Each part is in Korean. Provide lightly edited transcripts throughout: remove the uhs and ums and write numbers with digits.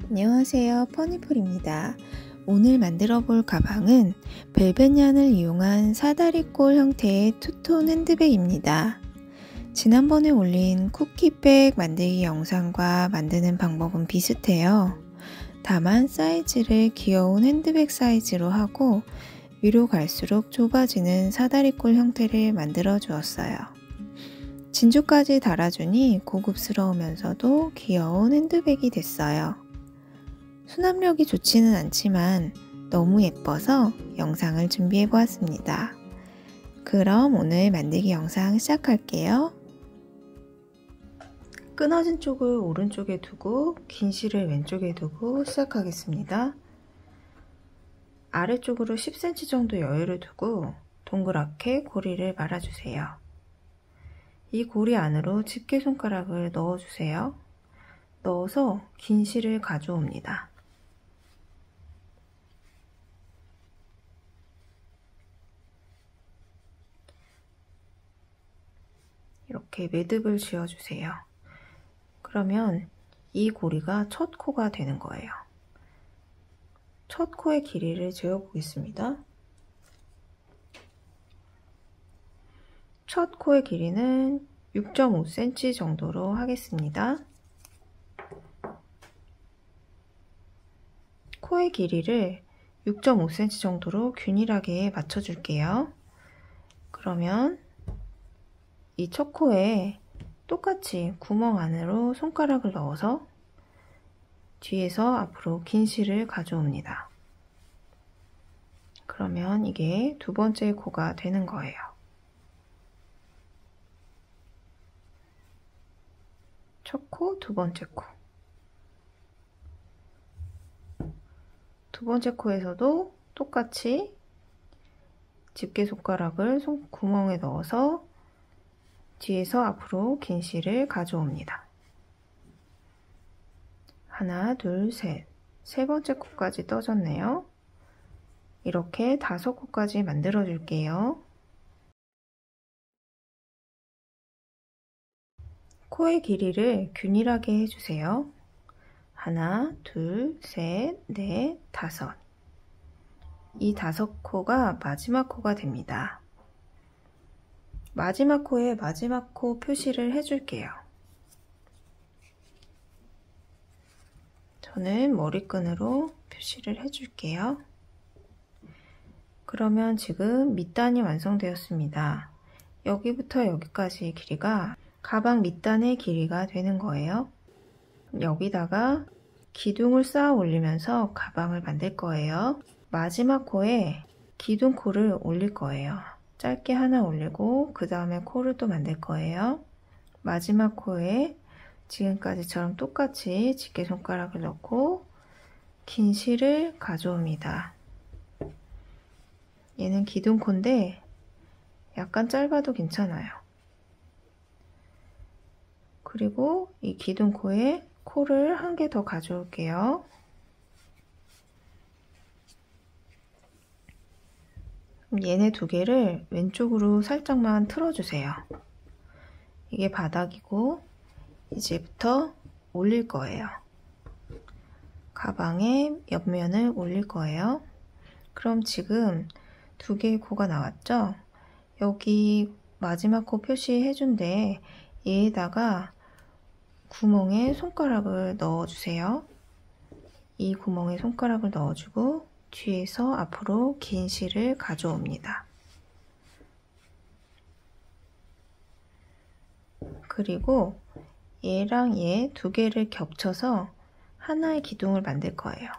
안녕하세요, 퍼니풀입니다. 오늘 만들어 볼 가방은 벨벳 yarn을 이용한 사다리꼴 형태의 투톤 핸드백입니다. 지난번에 올린 쿠키백 만들기 영상과 만드는 방법은 비슷해요. 다만 사이즈를 귀여운 핸드백 사이즈로 하고 위로 갈수록 좁아지는 사다리꼴 형태를 만들어 주었어요. 진주까지 달아주니 고급스러우면서도 귀여운 핸드백이 됐어요. 수납력이 좋지는 않지만 너무 예뻐서 영상을 준비해 보았습니다. 그럼 오늘 만들기 영상 시작할게요. 끊어진 쪽을 오른쪽에 두고 긴 실을 왼쪽에 두고 시작하겠습니다. 아래쪽으로 10cm 정도 여유를 두고 동그랗게 고리를 말아주세요. 이 고리 안으로 집게손가락을 넣어주세요. 넣어서 긴 실을 가져옵니다. 이렇게 매듭을 지어주세요. 그러면 이 고리가 첫 코가 되는 거예요. 첫 코의 길이를 재어보겠습니다. 첫 코의 길이는 6.5cm 정도로 하겠습니다. 코의 길이를 6.5cm 정도로 균일하게 맞춰줄게요. 그러면 이 첫 코에 똑같이 구멍 안으로 손가락을 넣어서 뒤에서 앞으로 긴 실을 가져옵니다. 그러면 이게 두 번째 코가 되는 거예요. 첫 코, 두 번째 코. 두 번째 코에서도 똑같이 집게손가락을 구멍에 넣어서 뒤에서 앞으로 긴 실을 가져옵니다. 하나, 둘, 셋. 세 번째 코까지 떠졌네요. 이렇게 5코까지 만들어 줄게요. 코의 길이를 균일하게 해주세요. 하나, 둘, 셋, 넷, 5. 이 5코가 마지막 코가 됩니다. 마지막 코에 마지막 코 표시를 해줄게요. 저는 머리끈으로 표시를 해줄게요. 그러면 지금 밑단이 완성되었습니다. 여기부터 여기까지의 길이가 가방 밑단의 길이가 되는 거예요. 여기다가 기둥을 쌓아 올리면서 가방을 만들 거예요. 마지막 코에 기둥코를 올릴 거예요. 짧게 하나 올리고 그 다음에 코를 또 만들 거예요. 마지막 코에 지금까지처럼 똑같이 집게손가락을 넣고 긴 실을 가져옵니다. 얘는 기둥코인데 약간 짧아도 괜찮아요. 그리고 이 기둥코에 코를 한 개 더 가져올게요. 얘네 두 개를 왼쪽으로 살짝만 틀어주세요. 이게 바닥이고 이제부터 올릴 거예요. 가방의 옆면을 올릴 거예요. 그럼 지금 두 개의 코가 나왔죠? 여기 마지막 코 표시해준 데 얘에다가 구멍에 손가락을 넣어주세요. 이 구멍에 손가락을 넣어주고 뒤에서 앞으로 긴 실을 가져옵니다. 그리고 얘랑 얘 두 개를 겹쳐서 하나의 기둥을 만들 거예요.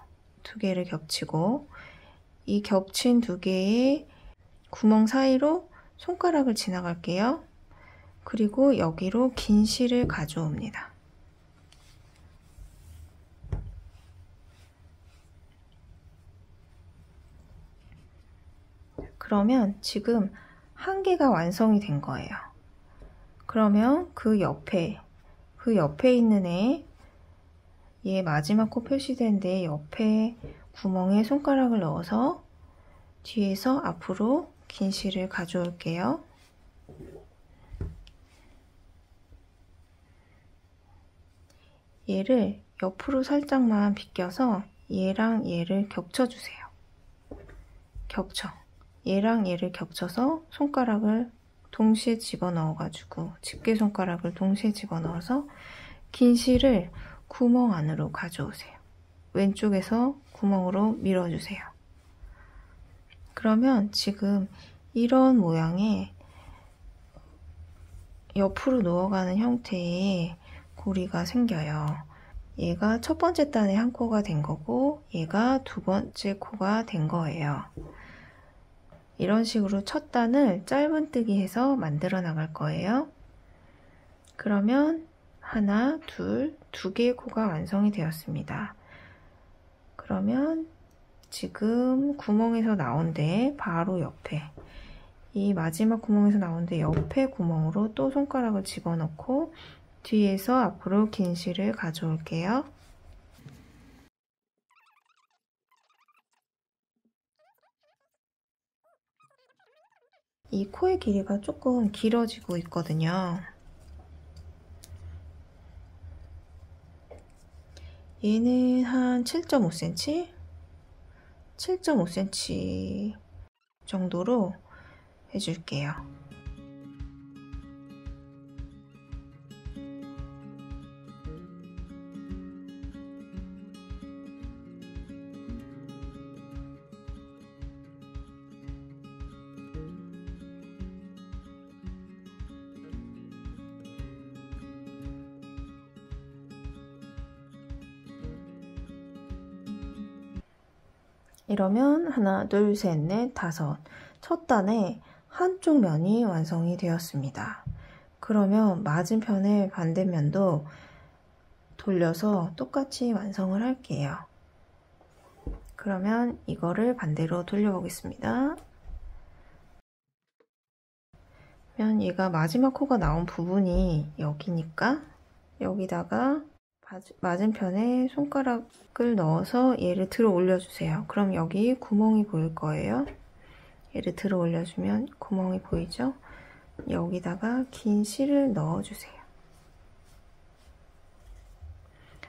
두 개를 겹치고 이 겹친 두 개의 구멍 사이로 손가락을 지나갈게요. 그리고 여기로 긴 실을 가져옵니다. 그러면 지금 한 개가 완성이 된 거예요. 그러면 그 옆에 있는 얘 마지막 코 표시된 데 옆에 구멍에 손가락을 넣어서 뒤에서 앞으로 긴 실을 가져올게요. 얘를 옆으로 살짝만 비껴서 얘랑 얘를 겹쳐주세요. 얘랑 얘를 겹쳐서 손가락을 동시에 집어넣어가지고 집게손가락을 동시에 집어넣어서 긴 실을 구멍 안으로 가져오세요. 왼쪽에서 구멍으로 밀어주세요. 그러면 지금 이런 모양의 옆으로 누워가는 형태의 고리가 생겨요. 얘가 첫 번째 단의 한 코가 된 거고 얘가 두 번째 코가 된 거예요. 이런 식으로 첫 단을 짧은뜨기 해서 만들어 나갈 거예요. 그러면 하나, 둘, 두 개의 코가 완성이 되었습니다. 그러면 지금 구멍에서 나온 데 바로 옆에, 이 마지막 구멍에서 나온 데 옆에 구멍으로 또 손가락을 집어넣고 뒤에서 앞으로 긴 실을 가져올게요. 이 코의 길이가 조금 길어지고 있거든요. 얘는 한 7.5cm? 7.5cm 정도로 해줄게요. 이러면 하나, 둘, 셋, 넷, 다섯. 첫 단의 한쪽 면이 완성이 되었습니다. 그러면 맞은편의 반대면도 돌려서 똑같이 완성을 할게요. 그러면 이거를 반대로 돌려보겠습니다. 그러면 얘가 마지막 코가 나온 부분이 여기니까 여기다가 맞은편에 손가락을 넣어서 얘를 들어 올려주세요. 그럼 여기 구멍이 보일 거예요. 얘를 들어 올려주면 구멍이 보이죠? 여기다가 긴 실을 넣어주세요.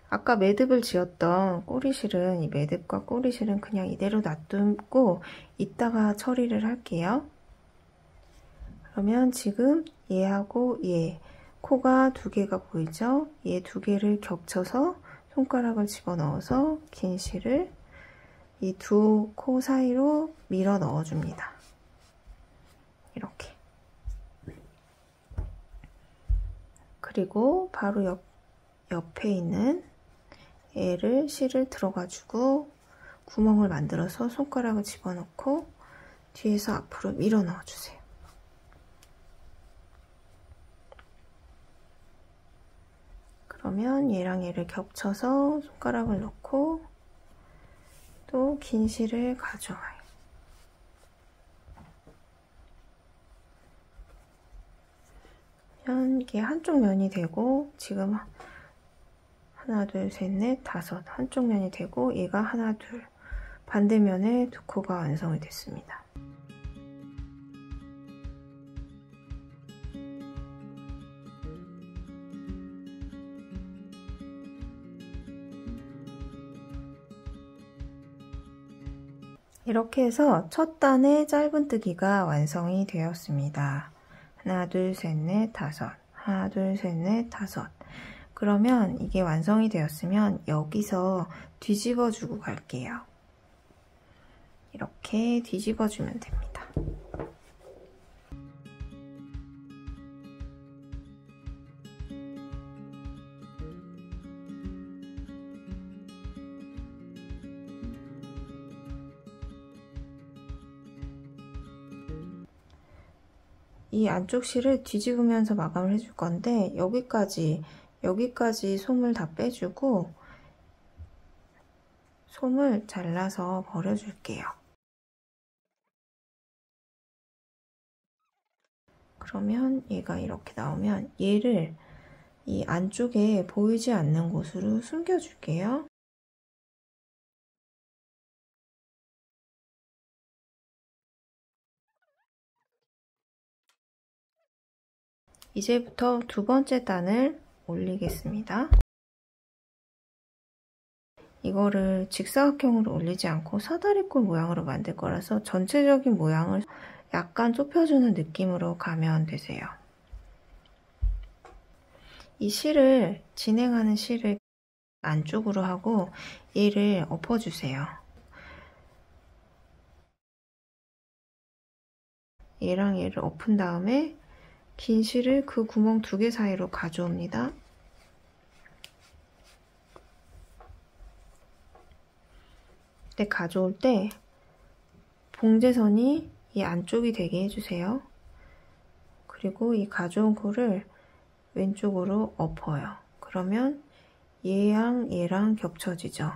아까 매듭을 지었던 꼬리실은, 이 매듭과 꼬리실은 그냥 이대로 놔두고 이따가 처리를 할게요. 그러면 지금 얘하고 얘, 코가 두 개가 보이죠? 얘 두 개를 겹쳐서 손가락을 집어넣어서 긴 실을 이 두 코 사이로 밀어 넣어줍니다. 이렇게. 그리고 바로 옆에 있는 얘를 실을 들어가지고 구멍을 만들어서 손가락을 집어넣고 뒤에서 앞으로 밀어 넣어주세요. 그러면 얘랑 얘를 겹쳐서 손가락을 넣고 또 긴 실을 가져와요. 이게 한쪽 면이 되고 지금 하나, 둘, 셋, 넷, 다섯 한쪽 면이 되고 얘가 하나, 둘 반대면에 두 코가 완성이 됐습니다. 이렇게 해서 첫 단의 짧은뜨기가 완성이 되었습니다. 하나, 둘, 셋, 넷, 다섯. 하나, 둘, 셋, 넷, 다섯. 그러면 이게 완성이 되었으면 여기서 뒤집어 주고 갈게요. 이렇게 뒤집어 주면 됩니다. 이 안쪽 실을 뒤집으면서 마감을 해줄 건데 여기까지 솜을 다 빼주고 솜을 잘라서 버려줄게요. 그러면 얘가 이렇게 나오면 얘를 이 안쪽에 보이지 않는 곳으로 숨겨줄게요. 이제부터 두 번째 단을 올리겠습니다. 이거를 직사각형으로 올리지 않고 사다리꼴 모양으로 만들 거라서 전체적인 모양을 약간 좁혀주는 느낌으로 가면 되세요. 이 실을, 진행하는 실을 안쪽으로 하고 얘를 엎어주세요. 얘랑 얘를 엎은 다음에 긴 실을 그 구멍 2개 사이로 가져옵니다. 근데 가져올 때 봉제선이 이 안쪽이 되게 해주세요. 그리고 이 가져온 코를 왼쪽으로 엎어요. 그러면 얘랑 겹쳐지죠.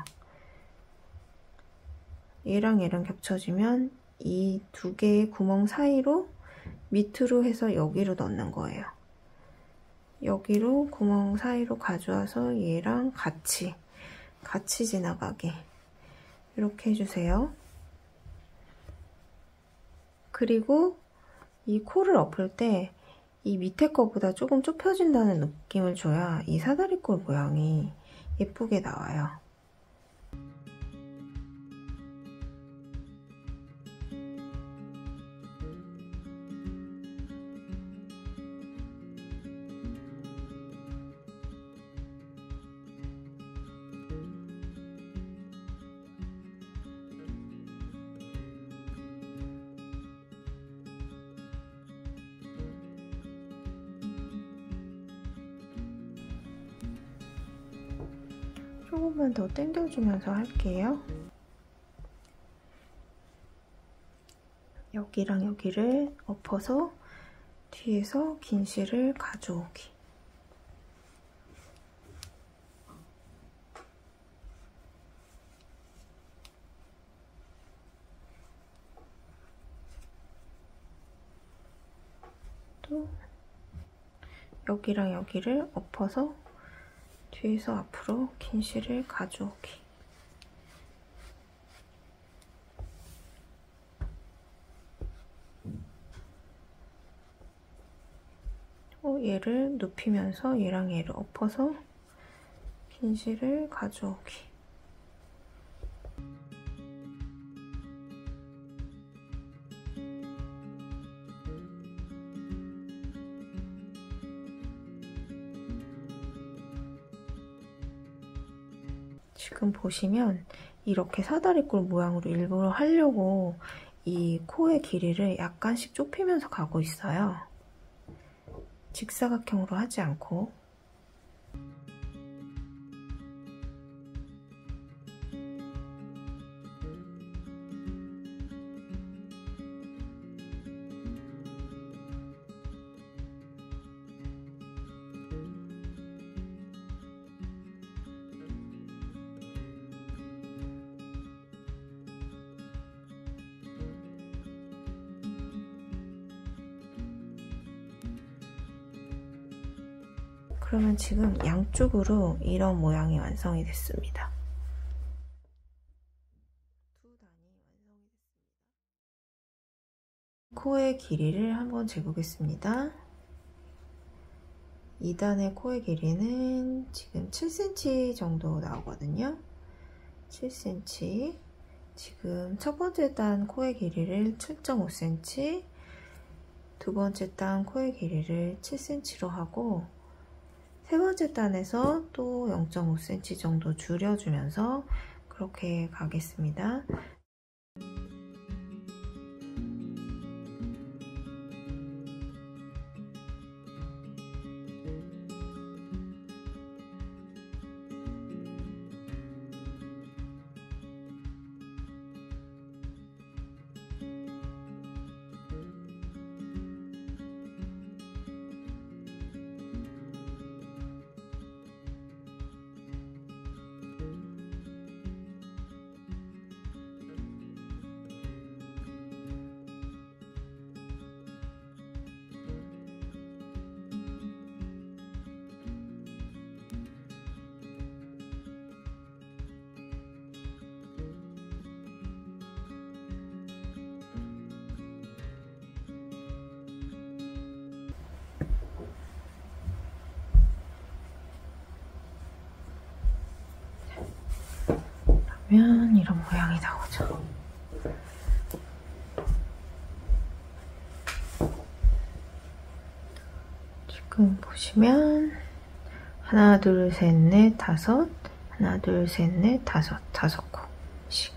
얘랑 겹쳐지면 이 2개의 구멍 사이로 밑으로 해서 여기로 넣는 거예요. 여기로 구멍 사이로 가져와서 얘랑 같이 지나가게 이렇게 해주세요. 그리고 이 코를 엎을 때 이 밑에 거보다 조금 좁혀진다는 느낌을 줘야 이 사다리꼴 모양이 예쁘게 나와요. 조금만 더 당겨주면서 할게요. 여기랑 여기를 엎어서 뒤에서 긴 실을 가져오기. 또 여기랑 여기를 엎어서 뒤에서 앞으로 긴 실을 가져오기. 얘를 눕히면서 얘랑 얘를 엎어서 긴 실을 가져오기. 지금 보시면 이렇게 사다리꼴 모양으로 일부러 하려고 이 코의 길이를 약간씩 좁히면서 가고 있어요. 직사각형으로 하지 않고. 그러면 지금 양쪽으로 이런 모양이 완성이 됐습니다. 코의 길이를 한번 재보겠습니다. 2단의 코의 길이는 지금 7cm 정도 나오거든요. 7cm. 지금 첫 번째 단 코의 길이를 7.5cm, 두 번째 단 코의 길이를 7cm로 하고 세 번째 단에서 또 0.5cm 정도 줄여주면서 그렇게 가겠습니다. 보시면 이런 모양이 나오죠. 지금 보시면 하나, 둘, 셋, 넷, 다섯, 하나, 둘, 셋, 넷, 다섯 코씩.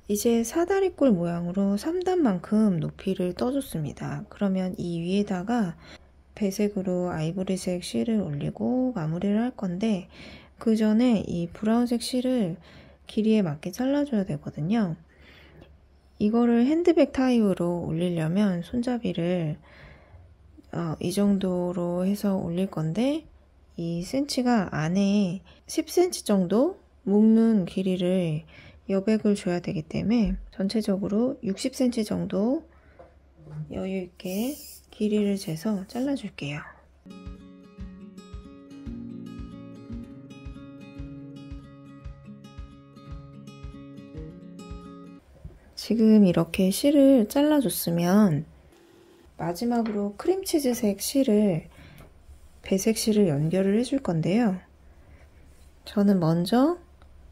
이제 사다리꼴 모양으로 3단만큼 높이를 떠줬습니다. 그러면 이 위에다가 배색으로 아이보리색 실을 올리고 마무리를 할 건데, 그 전에 이 브라운색 실을 길이에 맞게 잘라줘야 되거든요. 이거를 핸드백 타입으로 올리려면 손잡이를 이 정도로 해서 올릴 건데, 이 센치가 안에 10cm 정도 묶는 길이를 여백을 줘야 되기 때문에 전체적으로 60cm 정도 여유 있게 길이를 재서 잘라줄게요. 지금 이렇게 실을 잘라줬으면 마지막으로 크림치즈색 실을 배색 실을 연결을 해줄 건데요. 저는 먼저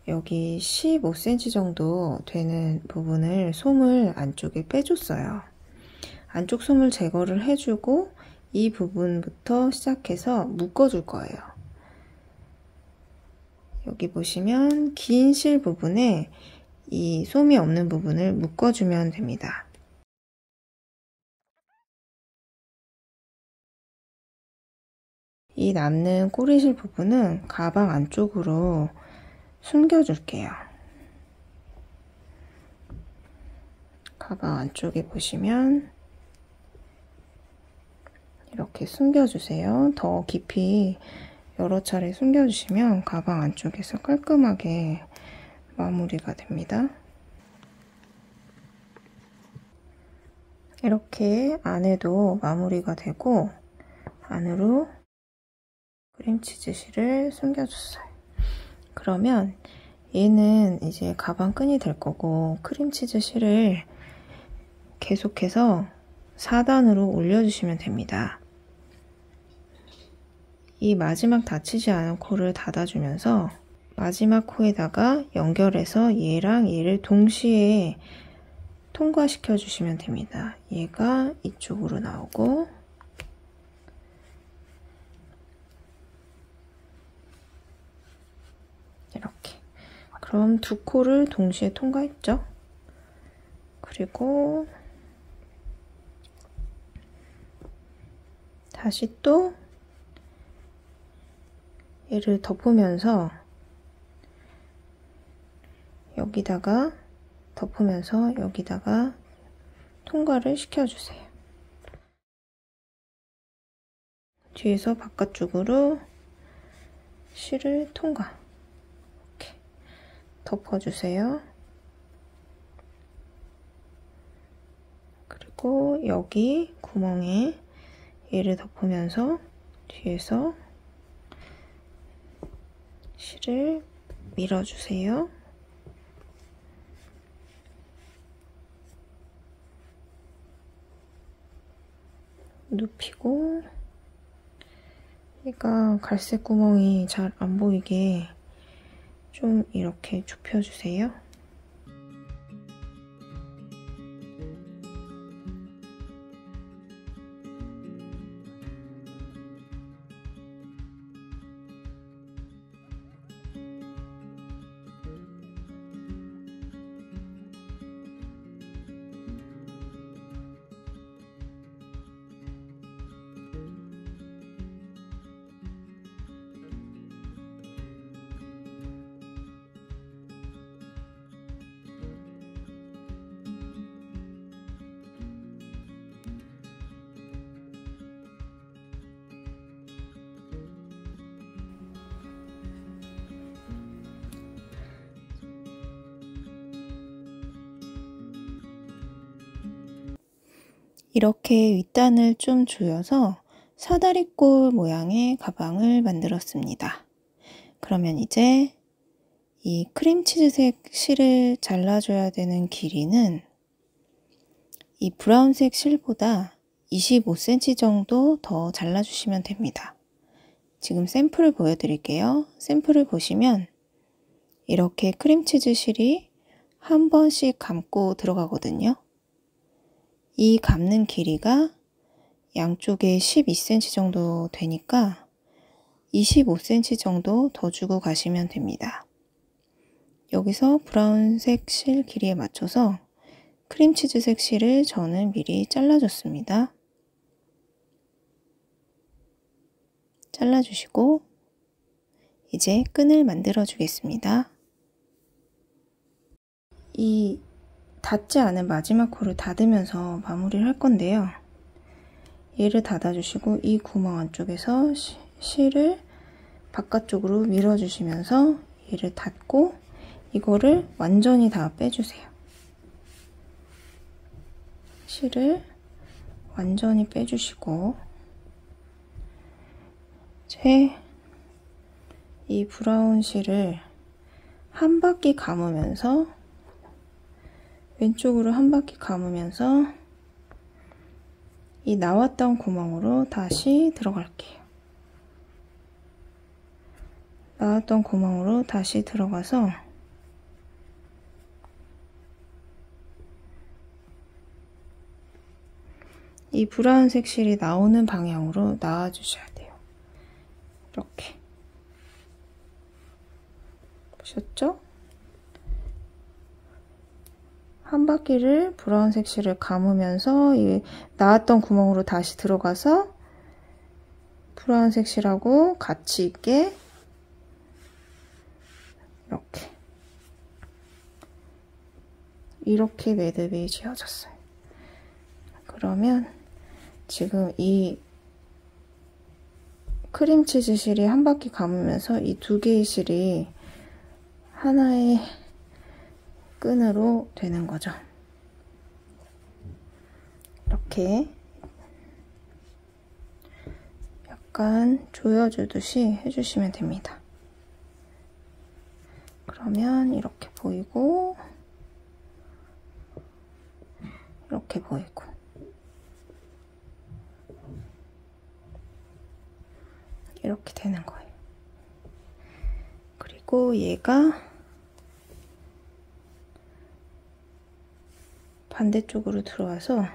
여기 15cm 정도 되는 부분을 솜을 안쪽에 빼줬어요. 안쪽 솜을 제거를 해주고 이 부분부터 시작해서 묶어줄 거예요. 여기 보시면 긴 실 부분에 이 솜이 없는 부분을 묶어주면 됩니다. 이 남는 꼬리실 부분은 가방 안쪽으로 숨겨줄게요. 가방 안쪽에 보시면 이렇게 숨겨주세요. 더 깊이 여러 차례 숨겨주시면 가방 안쪽에서 깔끔하게 마무리가 됩니다. 이렇게 안에도 마무리가 되고 안으로 크림치즈 실을 숨겨줬어요. 그러면 얘는 이제 가방 끈이 될 거고 크림치즈 실을 계속해서 4단으로 올려주시면 됩니다. 이 마지막 닫히지 않은 코를 닫아주면서 마지막 코에다가 연결해서 얘랑 얘를 동시에 통과시켜 주시면 됩니다. 얘가 이쪽으로 나오고 이렇게. 그럼 두 코를 동시에 통과했죠? 그리고 다시 또 얘를 덮으면서 여기다가 덮으면서 여기다가 통과를 시켜주세요. 뒤에서 바깥쪽으로 실을 통과. 이렇게 덮어주세요. 그리고 여기 구멍에 얘를 덮으면서 뒤에서 실을 밀어주세요. 눕히고 얘가 갈색 구멍이 잘 안 보이게 좀 이렇게 좁혀주세요. 이렇게 윗단을 좀 조여서 사다리꼴 모양의 가방을 만들었습니다. 그러면 이제 이 크림치즈색 실을 잘라줘야 되는 길이는 이 브라운색 실보다 25cm 정도 더 잘라주시면 됩니다. 지금 샘플을 보여드릴게요. 샘플을 보시면 이렇게 크림치즈 실이 한 번씩 감고 들어가거든요. 이 감는 길이가 양쪽에 12cm 정도 되니까 25cm 정도 더 주고 가시면 됩니다. 여기서 브라운색 실 길이에 맞춰서 크림치즈색 실을 저는 미리 잘라줬습니다. 잘라주시고 이제 끈을 만들어 주겠습니다. 이 닿지 않은 마지막 코를 닫으면서 마무리를 할 건데요. 얘를 닫아주시고 이 구멍 안쪽에서 실을 바깥쪽으로 밀어주시면서 얘를 닫고 이거를 완전히 다 빼주세요. 실을 완전히 빼주시고 이제 이 브라운 실을 한 바퀴 감으면서 왼쪽으로 한 바퀴 감으면서 이 나왔던 구멍으로 다시 들어갈게요. 나왔던 구멍으로 다시 들어가서 이 브라운색 실이 나오는 방향으로 나와 주셔야 돼요. 이렇게 보셨죠? 한 바퀴를 브라운색 실을 감으면서 이 나왔던 구멍으로 다시 들어가서 브라운색 실하고 같이 있게 이렇게 매듭이 지어졌어요. 그러면 지금 이 크림치즈 실이 한 바퀴 감으면서 이 두 개의 실이 하나의 끈으로 되는 거죠. 이렇게 약간 조여주듯이 해주시면 됩니다. 그러면 이렇게 보이고 이렇게 보이고 이렇게 되는 거예요. 그리고 얘가 반대쪽으로 들어와서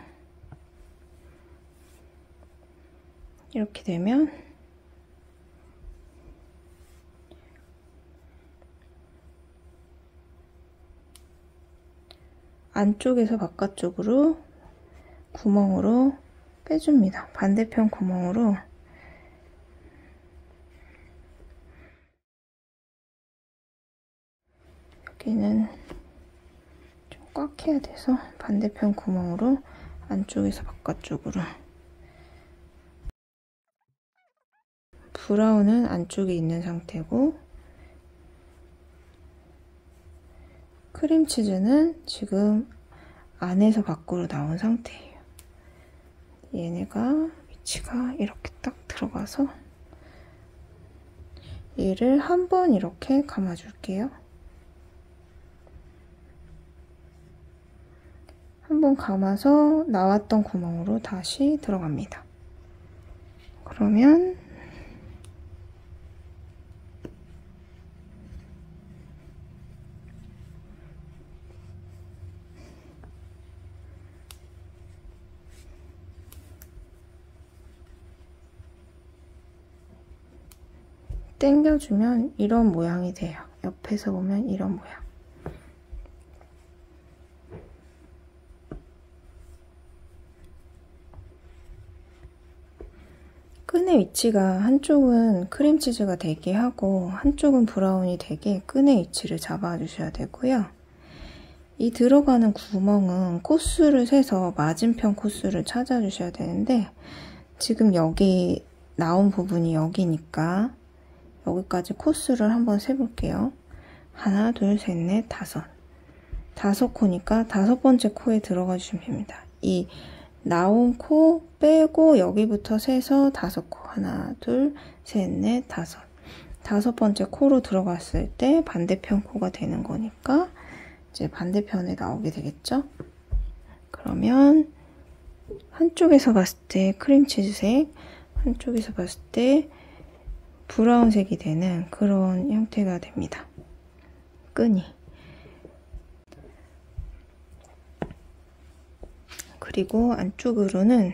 이렇게 되면 안쪽에서 바깥쪽으로 구멍으로 빼줍니다. 반대편 구멍으로 여기는 좀 꽉 해야 돼서 반대편 구멍으로 안쪽에서 바깥쪽으로 브라운은 안쪽에 있는 상태고 크림치즈는 지금 안에서 밖으로 나온 상태예요. 얘네가 위치가 이렇게 딱 들어가서 얘를 한번 이렇게 감아줄게요. 한번 감아서 나왔던 구멍으로 다시 들어갑니다. 그러면 당겨주면 이런 모양이 돼요. 옆에서 보면 이런 모양. 끈의 위치가 한쪽은 크림치즈가 되게 하고 한쪽은 브라운이 되게 끈의 위치를 잡아주셔야 되고요. 이 들어가는 구멍은 코수를 세서 맞은편 코수를 찾아주셔야 되는데 지금 여기 나온 부분이 여기니까 여기까지 코수를 한번 세볼게요. 하나, 둘, 셋, 넷, 다섯. 5코니까 5번째 코에 들어가 주시면 됩니다. 이 나온 코 빼고 여기부터 세서 5코. 하나, 둘, 셋, 넷, 다섯. 5번째 코로 들어갔을 때 반대편 코가 되는 거니까 이제 반대편에 나오게 되겠죠? 그러면 한쪽에서 봤을 때 크림치즈색, 한쪽에서 봤을 때 브라운색이 되는 그런 형태가 됩니다. 끈이. 그리고 안쪽으로는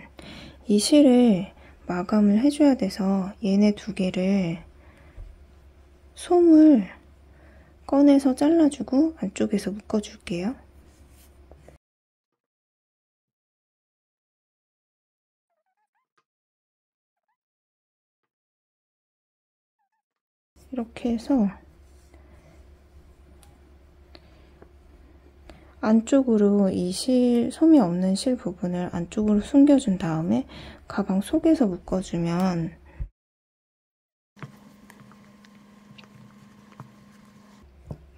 이 실을 마감을 해줘야 돼서 얘네 두 개를 솜을 꺼내서 잘라주고 안쪽에서 묶어줄게요. 이렇게 해서 안쪽으로 이 실, 솜이 없는 실 부분을 안쪽으로 숨겨준 다음에 가방 속에서 묶어주면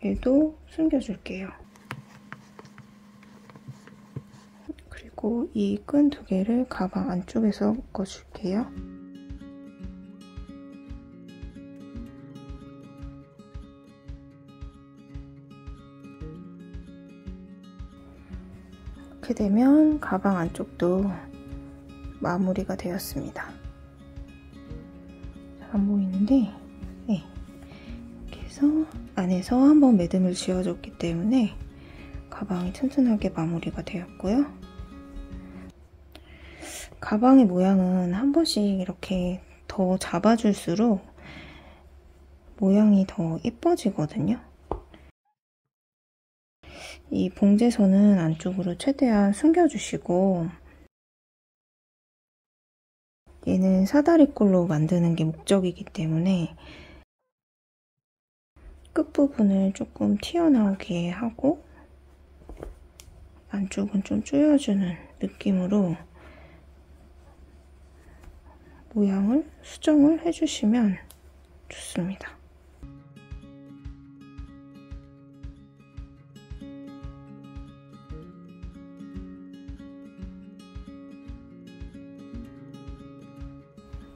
얘도 숨겨줄게요. 그리고 이 끈 두 개를 가방 안쪽에서 묶어줄게요. 이렇게 되면 가방 안쪽도 마무리가 되었습니다. 잘 안 보이는데, 네. 이렇게 해서 안에서 한번 매듭을 지어줬기 때문에 가방이 튼튼하게 마무리가 되었고요. 가방의 모양은 한 번씩 이렇게 더 잡아줄수록 모양이 더 예뻐지거든요. 이 봉제선은 안쪽으로 최대한 숨겨주시고, 얘는 사다리꼴로 만드는 게 목적이기 때문에 끝부분을 조금 튀어나오게 하고 안쪽은 좀 조여주는 느낌으로 모양을 수정을 해주시면 좋습니다.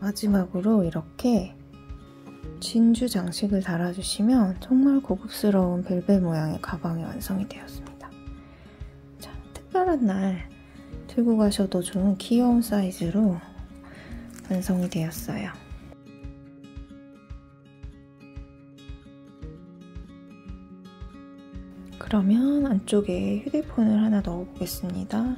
마지막으로 이렇게 진주 장식을 달아주시면 정말 고급스러운 벨벳 모양의 가방이 완성이 되었습니다. 자, 특별한 날 들고 가셔도 좋은 귀여운 사이즈로 완성이 되었어요. 그러면 안쪽에 휴대폰을 하나 넣어 보겠습니다.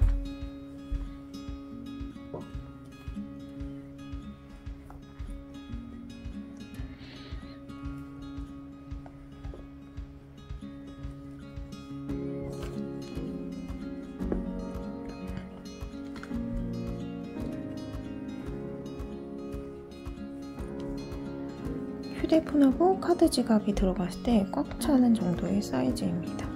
휴대폰하고 카드 지갑이 들어갔을 때 꽉 차는 정도의 사이즈입니다.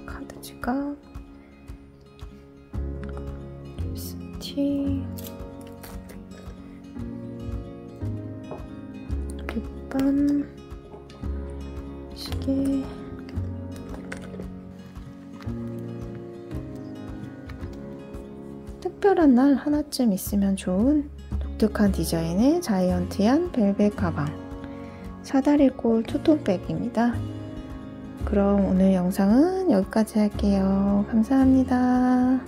카드 지갑, 립스틱, 립밤, 시계, 특별한 날 하나쯤 있으면 좋은 독특한 디자인의 자이언티한 벨벳 가방, 사다리꼴 투톤백입니다. 그럼 오늘 영상은 여기까지 할게요. 감사합니다.